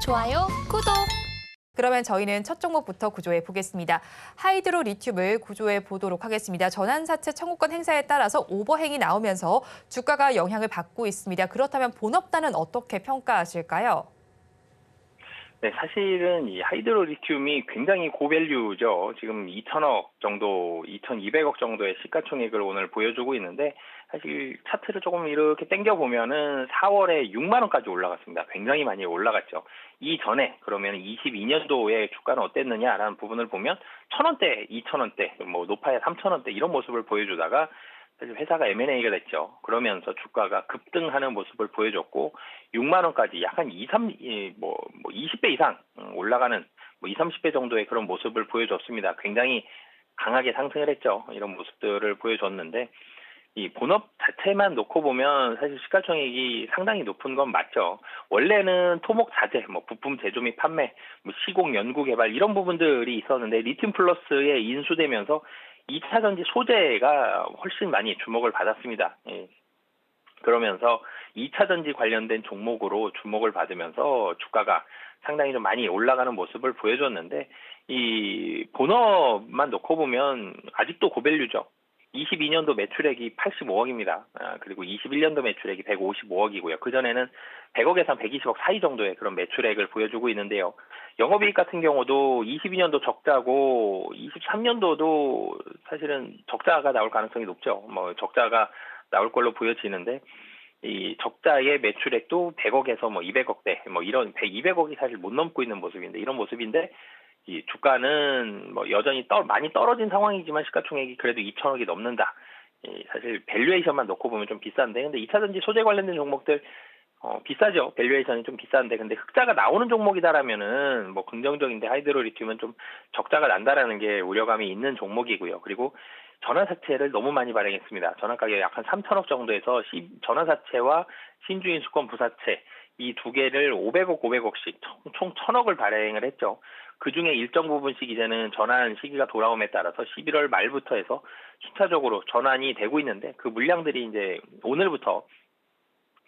좋아요, 구독! 그러면 저희는 첫 종목부터 구조해 보겠습니다. 하이드로 리튬을 구조해 보도록 하겠습니다. 전환사채 청구권 행사에 따라서 오버행이 나오면서 주가가 영향을 받고 있습니다. 그렇다면 본업단은 어떻게 평가하실까요? 네, 사실은 이 하이드로 리튬이 굉장히 고밸류죠. 지금 2천억 정도, 2,200억 정도의 시가총액을 오늘 보여주고 있는데, 사실 차트를 조금 이렇게 당겨보면은 4월에 6만 원까지 올라갔습니다. 굉장히 많이 올라갔죠. 이전에 그러면 22년도에 주가는 어땠느냐라는 부분을 보면 1,000원대, 2,000원대, 뭐 높아야 3,000원대 이런 모습을 보여주다가 사실 회사가 M&A가 됐죠. 그러면서 주가가 급등하는 모습을 보여줬고 6만 원까지 약 한 20배 이상 올라가는 2, 30배 정도의 그런 모습을 보여줬습니다. 굉장히 강하게 상승을 했죠. 이런 모습들을 보여줬는데 이 본업 자체만 놓고 보면 사실 시가총액이 상당히 높은 건 맞죠. 원래는 토목 자재, 부품 제조 및 판매, 시공, 연구, 개발 이런 부분들이 있었는데 리튬 플러스에 인수되면서 2차 전지 소재가 훨씬 많이 주목을 받았습니다. 예. 그러면서 2차 전지 관련된 종목으로 주목을 받으면서 주가가 상당히 좀 많이 올라가는 모습을 보여줬는데 이 본업만 놓고 보면 아직도 고밸류죠. 22년도 매출액이 85억입니다. 그리고 21년도 매출액이 155억이고요. 그전에는 100억에서 한 120억 사이 정도의 그런 매출액을 보여주고 있는데요. 영업이익 같은 경우도 22년도 적자고 23년도도 사실은 적자가 나올 가능성이 높죠. 적자가 나올 걸로 보여지는데 이 적자의 매출액도 100억에서 200억대 이런 200억이 사실 못 넘고 있는 모습인데 이런 모습인데 이 주가는 여전히 많이 떨어진 상황이지만 시가총액이 그래도 2천억이 넘는다. 사실 밸류에이션만 놓고 보면 좀 비싼데 근데 2차 전지 소재 관련된 종목들 비싸죠. 밸류에이션이 좀 비싼데 근데 흑자가 나오는 종목이다라면은 긍정적인데 하이드로 리튬은 좀 적자가 난다라는 게 우려감이 있는 종목이고요. 그리고 전환사채를 너무 많이 발행했습니다. 전환 가격이 약 한 3천억 정도에서 전환사채와 신주인 수권 부사채 이 두 개를 500억, 500억씩 총 1,000억을 발행을 했죠. 그중에 일정 부분씩 이제는 전환 시기가 돌아옴에 따라서 11월 말부터 해서 순차적으로 전환이 되고 있는데 그 물량들이 이제 오늘부터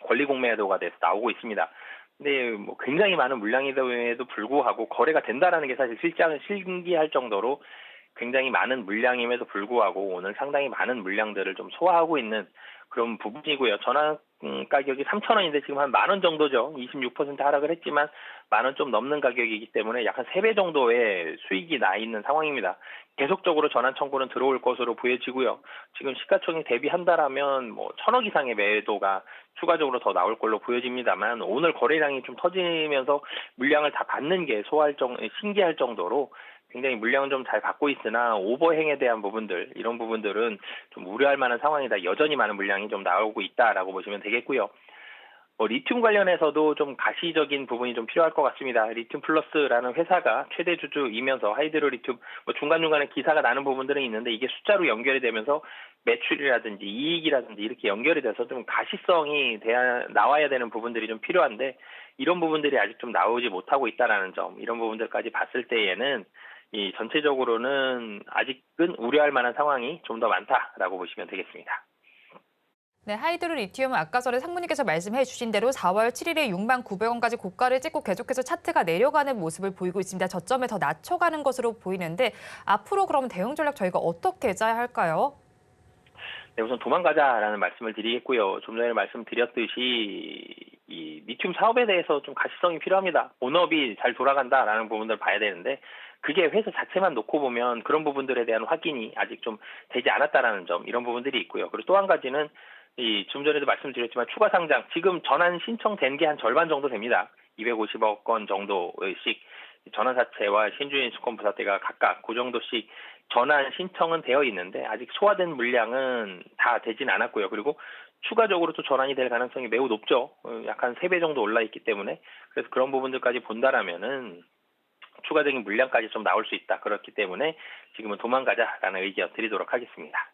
권리공매도가 돼서 나오고 있습니다. 근데 굉장히 많은 물량임에도 불구하고 거래가 된다라는 게 사실 실장은 신기할 정도로 굉장히 많은 물량임에도 불구하고 오늘 상당히 많은 물량들을 좀 소화하고 있는 그런 부분이고요. 전환 가격이 3,000원인데 지금 한 10,000원 정도죠. 26% 하락을 했지만 10,000원 좀 넘는 가격이기 때문에 약 한 3배 정도의 수익이 나 있는 상황입니다. 계속적으로 전환 청구는 들어올 것으로 보여지고요. 지금 시가총액 대비한다라면 1,000억 이상의 매도가 추가적으로 더 나올 걸로 보여집니다만 오늘 거래량이 좀 터지면서 물량을 다 받는 게 신기할 정도로 굉장히 물량은 좀 잘 받고 있으나 오버행에 대한 부분들 이런 부분들은 좀 우려할 만한 상황이다. 여전히 많은 물량이 좀 나오고 있다라고 보시면 되겠고요. 리튬 관련해서도 좀 가시적인 부분이 좀 필요할 것 같습니다. 리튬 플러스라는 회사가 최대 주주이면서 하이드로 리튬 중간중간에 기사가 나는 부분들은 있는데 이게 숫자로 연결이 되면서 매출이라든지 이익이라든지 이렇게 연결이 돼서 좀 가시성이 나와야 되는 부분들이 좀 필요한데 이런 부분들이 아직 좀 나오지 못하고 있다라는 점 이런 부분들까지 봤을 때에는 이 전체적으로는 아직은 우려할 만한 상황이 좀 더 많다라고 보시면 되겠습니다. 네, 하이드로 리튬은 아까 전에 상무님께서 말씀해 주신 대로 4월 7일에 6만 900원까지 고가를 찍고 계속해서 차트가 내려가는 모습을 보이고 있습니다. 저점을 더 낮춰가는 것으로 보이는데 앞으로 그러면 대응 전략 저희가 어떻게 짜야 할까요? 네, 우선 도망가자라는 말씀을 드리겠고요. 좀 전에 말씀드렸듯이 이 리튬 사업에 대해서 좀 가시성이 필요합니다. 본업이 잘 돌아간다라는 부분들을 봐야 되는데 그게 회사 자체만 놓고 보면 그런 부분들에 대한 확인이 아직 좀 되지 않았다라는 점 이런 부분들이 있고요. 그리고 또 한 가지는 좀 전에도 말씀드렸지만 추가 상장 지금 전환 신청된 게 한 절반 정도 됩니다. 250억 원 정도씩 전환사채와 신주인 수권 부사채가 각각 그 정도씩 전환 신청은 되어 있는데 아직 소화된 물량은 다 되진 않았고요. 그리고 추가적으로 또 전환이 될 가능성이 매우 높죠. 약 한 3배 정도 올라 있기 때문에 그래서 그런 부분들까지 본다라면은 추가적인 물량까지 좀 나올 수 있다. 그렇기 때문에 지금은 도망가자라는 의견 드리도록 하겠습니다.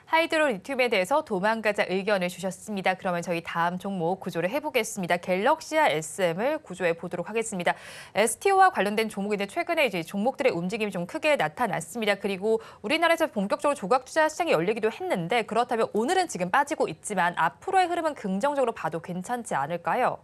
하이드로 리튬에 대해서 도망가자 의견을 주셨습니다. 그러면 저희 다음 종목 구조를 해보겠습니다. 갤럭시아 SM을 구조해 보도록 하겠습니다. STO와 관련된 종목인데 최근에 이제 종목들의 움직임이 좀 크게 나타났습니다. 그리고 우리나라에서 본격적으로 조각 투자 시장이 열리기도 했는데 그렇다면 오늘은 지금 빠지고 있지만 앞으로의 흐름은 긍정적으로 봐도 괜찮지 않을까요?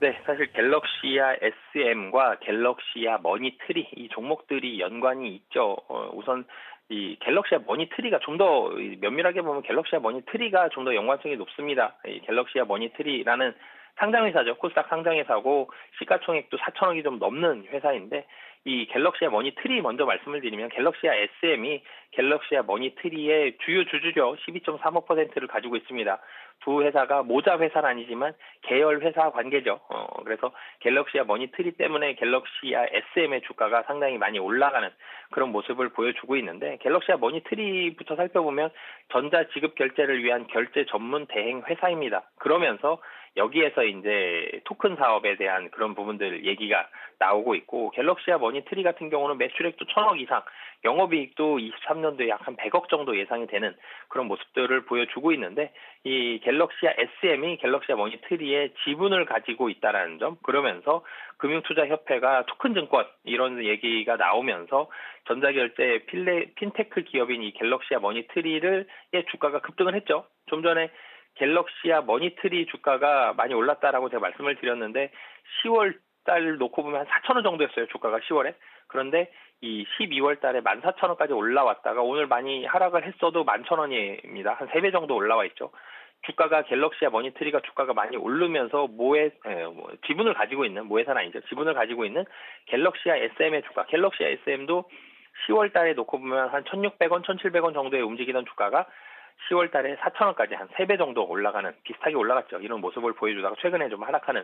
네, 사실 갤럭시아 SM과 갤럭시아 머니트리 이 종목들이 연관이 있죠. 우선 이 갤럭시아 머니트리가 좀 더 면밀하게 보면 갤럭시아 머니트리가 좀 더 연관성이 높습니다. 이 갤럭시아 머니트리라는 상장회사죠. 코스닥 상장회사고 시가총액도 4천억이 좀 넘는 회사인데 이 갤럭시아 머니트리 먼저 말씀을 드리면 갤럭시아 SM이 갤럭시아 머니트리의 주요 주주죠. 12.35%를 가지고 있습니다. 두 회사가 모자 회사는 아니지만 계열 회사 관계죠. 그래서 갤럭시아 머니트리 때문에 갤럭시아 SM의 주가가 상당히 많이 올라가는 그런 모습을 보여주고 있는데 갤럭시아 머니트리부터 살펴보면 전자 지급 결제를 위한 결제 전문 대행 회사입니다. 그러면서 여기에서 이제 토큰 사업에 대한 그런 부분들 얘기가 나오고 있고 갤럭시아 머니트리 같은 경우는 매출액도 1,000억 이상, 영업이익도 23년도에 약 한 100억 정도 예상이 되는 그런 모습들을 보여주고 있는데 이 갤럭시아 SM이 갤럭시아 머니트리의 지분을 가지고 있다는 점 그러면서 금융투자협회가 토큰증권 이런 얘기가 나오면서 전자결제 핀테크 기업인 이 갤럭시아 머니트리의 주가가 급등을 했죠. 좀 전에 갤럭시아 머니트리 주가가 많이 올랐다라고 제가 말씀을 드렸는데 10월 달 놓고 보면 한 4,000원 정도였어요. 주가가 10월에. 그런데 이 12월 달에 14,000원까지 올라왔다가 오늘 많이 하락을 했어도 11,000원입니다. 한 3배 정도 올라와 있죠. 주가가 갤럭시아 머니트리가 주가가 많이 오르면서 지분을 가지고 있는 모회사는 아니죠. 지분을 가지고 있는 갤럭시아 SM의 주가. 갤럭시아 SM도 10월 달에 놓고 보면 한 1,600원, 1,700원 정도에 움직이던 주가가 10월 달에 4,000원까지 한 3배 정도 올라가는 비슷하게 올라갔죠. 이런 모습을 보여주다가 최근에 좀 하락하는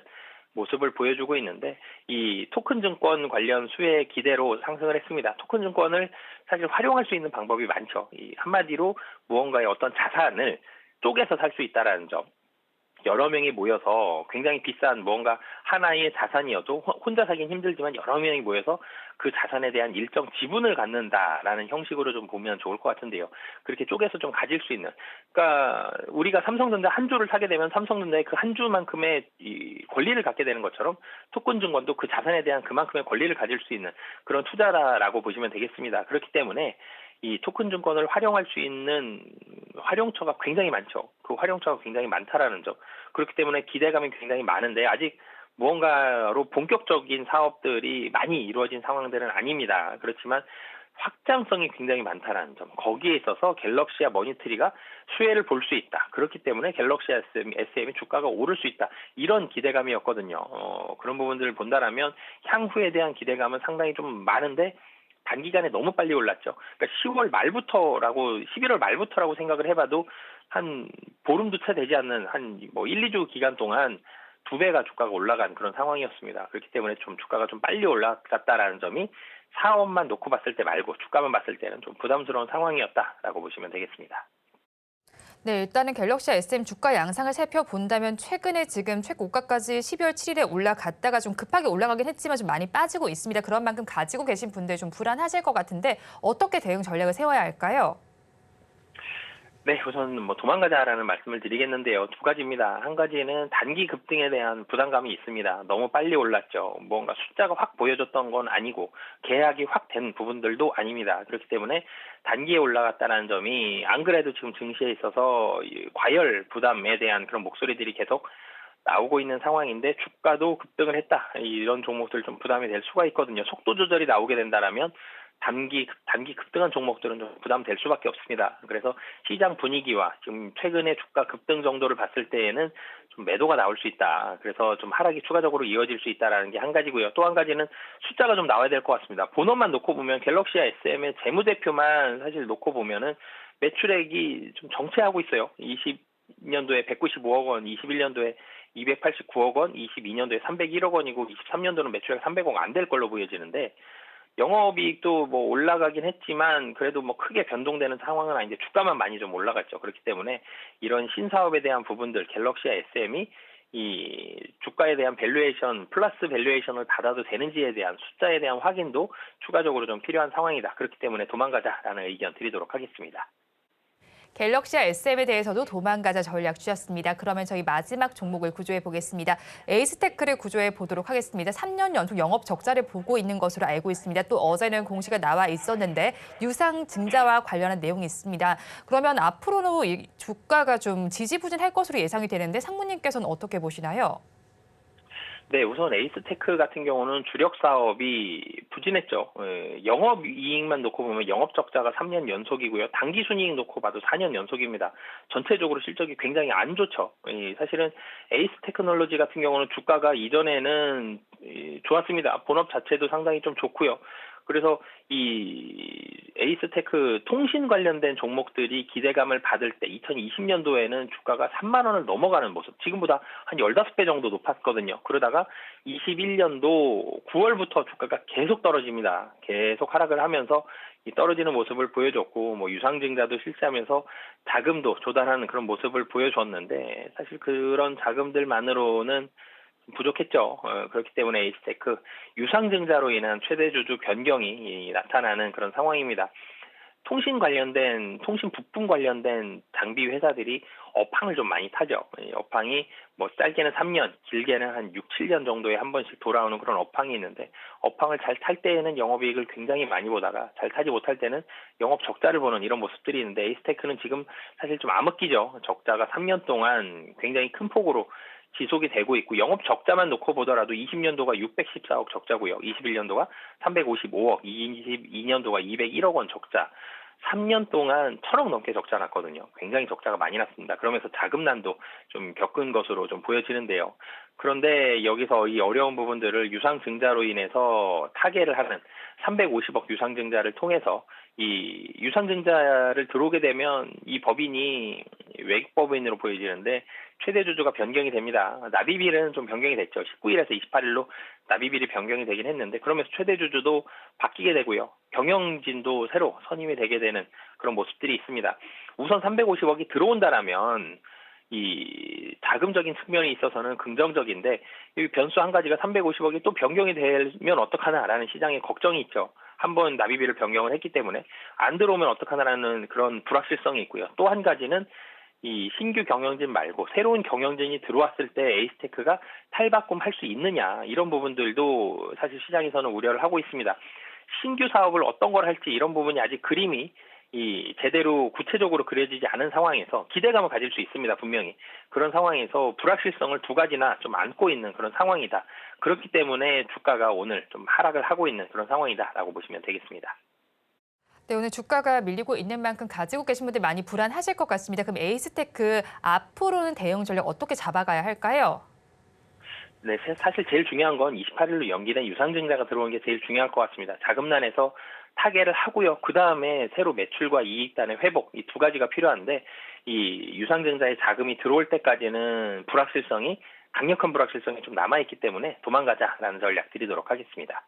모습을 보여주고 있는데 이 토큰 증권 관련 수혜 기대로 상승을 했습니다. 토큰 증권을 사실 활용할 수 있는 방법이 많죠. 이 한마디로 무언가의 어떤 자산을 쪼개서 살 수 있다라는 점. 여러 명이 모여서 굉장히 비싼 뭔가 하나의 자산이어도 혼자 사긴 힘들지만 여러 명이 모여서 그 자산에 대한 일정 지분을 갖는다라는 형식으로 좀 보면 좋을 것 같은데요. 그렇게 쪼개서 좀 가질 수 있는. 그러니까 우리가 삼성전자 한 주를 사게 되면 삼성전자의 그 한 주만큼의 이 권리를 갖게 되는 것처럼 토큰증권도 그 자산에 대한 그만큼의 권리를 가질 수 있는 그런 투자라고 보시면 되겠습니다. 그렇기 때문에 이 토큰 증권을 활용할 수 있는 활용처가 굉장히 많죠. 그 활용처가 굉장히 많다라는 점. 그렇기 때문에 기대감이 굉장히 많은데 아직 무언가로 본격적인 사업들이 많이 이루어진 상황들은 아닙니다. 그렇지만 확장성이 굉장히 많다라는 점. 거기에 있어서 갤럭시아 머니트리가 수혜를 볼 수 있다. 그렇기 때문에 갤럭시아 SM의 주가가 오를 수 있다. 이런 기대감이었거든요. 그런 부분들을 본다라면 향후에 대한 기대감은 상당히 좀 많은데 단기간에 너무 빨리 올랐죠. 그러니까 10월 말부터라고 11월 말부터라고 생각을 해봐도 한 보름도 채 되지 않는 한 1, 2주 기간 동안 2배가 주가가 올라간 그런 상황이었습니다. 그렇기 때문에 좀 주가가 좀 빨리 올라갔다라는 점이 사업만 놓고 봤을 때 말고 주가만 봤을 때는 좀 부담스러운 상황이었다라고 보시면 되겠습니다. 네, 일단은 갤럭시아 SM 주가 양상을 살펴본다면 최근에 지금 최고가까지 12월 7일에 올라갔다가 좀 급하게 올라가긴 했지만 좀 많이 빠지고 있습니다. 그런 만큼 가지고 계신 분들 좀 불안하실 것 같은데 어떻게 대응 전략을 세워야 할까요? 네, 우선 도망가자라는 말씀을 드리겠는데요. 두 가지입니다. 한 가지는 단기 급등에 대한 부담감이 있습니다. 너무 빨리 올랐죠. 뭔가 숫자가 확 보여줬던 건 아니고 계약이 확 된 부분들도 아닙니다. 그렇기 때문에 단기에 올라갔다는 점이 안 그래도 지금 증시에 있어서 과열 부담에 대한 그런 목소리들이 계속 나오고 있는 상황인데 주가도 급등을 했다. 이런 종목들 좀 부담이 될 수가 있거든요. 속도 조절이 나오게 된다라면 단기 급등한 종목들은 좀 부담될 수밖에 없습니다. 그래서 시장 분위기와 지금 최근의 주가 급등 정도를 봤을 때에는 좀 매도가 나올 수 있다. 그래서 좀 하락이 추가적으로 이어질 수 있다라는 게 한 가지고요. 또 한 가지는 숫자가 좀 나와야 될 것 같습니다. 본업만 놓고 보면 갤럭시아 SM의 재무제표만 사실 놓고 보면은 매출액이 좀 정체하고 있어요. 20년도에 195억 원, 21년도에 289억 원, 22년도에 301억 원이고 23년도는 매출액 300억 안 될 걸로 보여지는데 영업이익도 올라가긴 했지만 그래도 크게 변동되는 상황은 아닌데 주가만 많이 좀 올라갔죠. 그렇기 때문에 이런 신사업에 대한 부분들 갤럭시아 SM이 이 주가에 대한 밸류에이션 플러스 밸류에이션을 받아도 되는지에 대한 숫자에 대한 확인도 추가적으로 좀 필요한 상황이다. 그렇기 때문에 도망가자라는 의견 드리도록 하겠습니다. 갤럭시아 SM에 대해서도 도망가자 전략 주셨습니다. 그러면 저희 마지막 종목을 구조해 보겠습니다. 에이스테크를 구조해 보도록 하겠습니다. 3년 연속 영업 적자를 보고 있는 것으로 알고 있습니다. 또 어제는 공시가 나와 있었는데 유상증자와 관련한 내용이 있습니다. 그러면 앞으로는 이 주가가 좀 지지부진할 것으로 예상이 되는데 상무님께서는 어떻게 보시나요? 네, 우선 에이스테크 같은 경우는 주력 사업이 부진했죠. 예, 영업이익만 놓고 보면 영업 적자가 3년 연속이고요. 당기 순이익 놓고 봐도 4년 연속입니다. 전체적으로 실적이 굉장히 안 좋죠. 사실은 에이스 테크놀로지 같은 경우는 주가가 이전에는 좋았습니다. 본업 자체도 상당히 좀 좋고요. 그래서 이 에이스테크 통신 관련된 종목들이 기대감을 받을 때 2020년도에는 주가가 3만 원을 넘어가는 모습, 지금보다 한 15배 정도 높았거든요. 그러다가 21년도 9월부터 주가가 계속 떨어집니다. 계속 하락을 하면서 이 떨어지는 모습을 보여줬고, 뭐 유상증자도 실시하면서 자금도 조달하는 그런 모습을 보여줬는데, 사실 그런 자금들만으로는 부족했죠. 그렇기 때문에 에이스테크 유상증자로 인한 최대 주주 변경이 나타나는 그런 상황입니다. 통신 부품 관련된 장비 회사들이 업황을 좀 많이 타죠. 이 업황이 뭐 짧게는 3년, 길게는 한 6, 7년 정도에 한 번씩 돌아오는 그런 업황이 있는데, 업황을 잘 탈 때에는 영업이익을 굉장히 많이 보다가 잘 타지 못할 때는 영업 적자를 보는 이런 모습들이 있는데, 에이스테크는 지금 사실 좀 암흑기죠. 적자가 3년 동안 굉장히 큰 폭으로 지속이 되고 있고, 영업 적자만 놓고 보더라도 20년도가 614억 적자고요. 21년도가 355억, 22년도가 201억 원 적자. 3년 동안 1,000억 넘게 적자 났거든요. 굉장히 적자가 많이 났습니다. 그러면서 자금난도 좀 겪은 것으로 좀 보여지는데요. 그런데 여기서 이 어려운 부분들을 유상증자로 인해서 타개를 하는 350억 유상증자를 통해서, 이 유상증자를 들어오게 되면 이 법인이 외국법인으로 보여지는데 최대 주주가 변경이 됩니다. 납입일은 좀 변경이 됐죠. 19일에서 28일로 납입일이 변경이 되긴 했는데, 그러면서 최대 주주도 바뀌게 되고요. 경영진도 새로 선임이 되게 되는 그런 모습들이 있습니다. 우선 350억이 들어온다라면 이 자금적인 측면이 있어서는 긍정적인데, 이 변수 한 가지가 350억이 또 변경이 되면 어떡하나라는 시장의 걱정이 있죠. 한번 납입일을 변경을 했기 때문에 안 들어오면 어떡하나라는 그런 불확실성이 있고요. 또 한 가지는 이 신규 경영진 말고 새로운 경영진이 들어왔을 때 에이스테크가 탈바꿈할 수 있느냐, 이런 부분들도 사실 시장에서는 우려를 하고 있습니다. 신규 사업을 어떤 걸 할지 이런 부분이 아직 그림이 이 제대로 구체적으로 그려지지 않은 상황에서 기대감을 가질 수 있습니다. 분명히 그런 상황에서 불확실성을 두 가지나 좀 안고 있는 그런 상황이다. 그렇기 때문에 주가가 오늘 좀 하락을 하고 있는 그런 상황이다라고 보시면 되겠습니다. 네, 오늘 주가가 밀리고 있는 만큼 가지고 계신 분들 많이 불안하실 것 같습니다. 그럼 에이스테크 앞으로는 대응 전략 어떻게 잡아가야 할까요? 네, 사실 제일 중요한 건 28일로 연기된 유상증자가 들어오는 게 제일 중요할 것 같습니다. 자금난에서 타개를 하고요. 그 다음에 새로 매출과 이익단의 회복, 이 두 가지가 필요한데, 이 유상증자의 자금이 들어올 때까지는 강력한 불확실성이 좀 남아있기 때문에 도망가자라는 전략 드리도록 하겠습니다.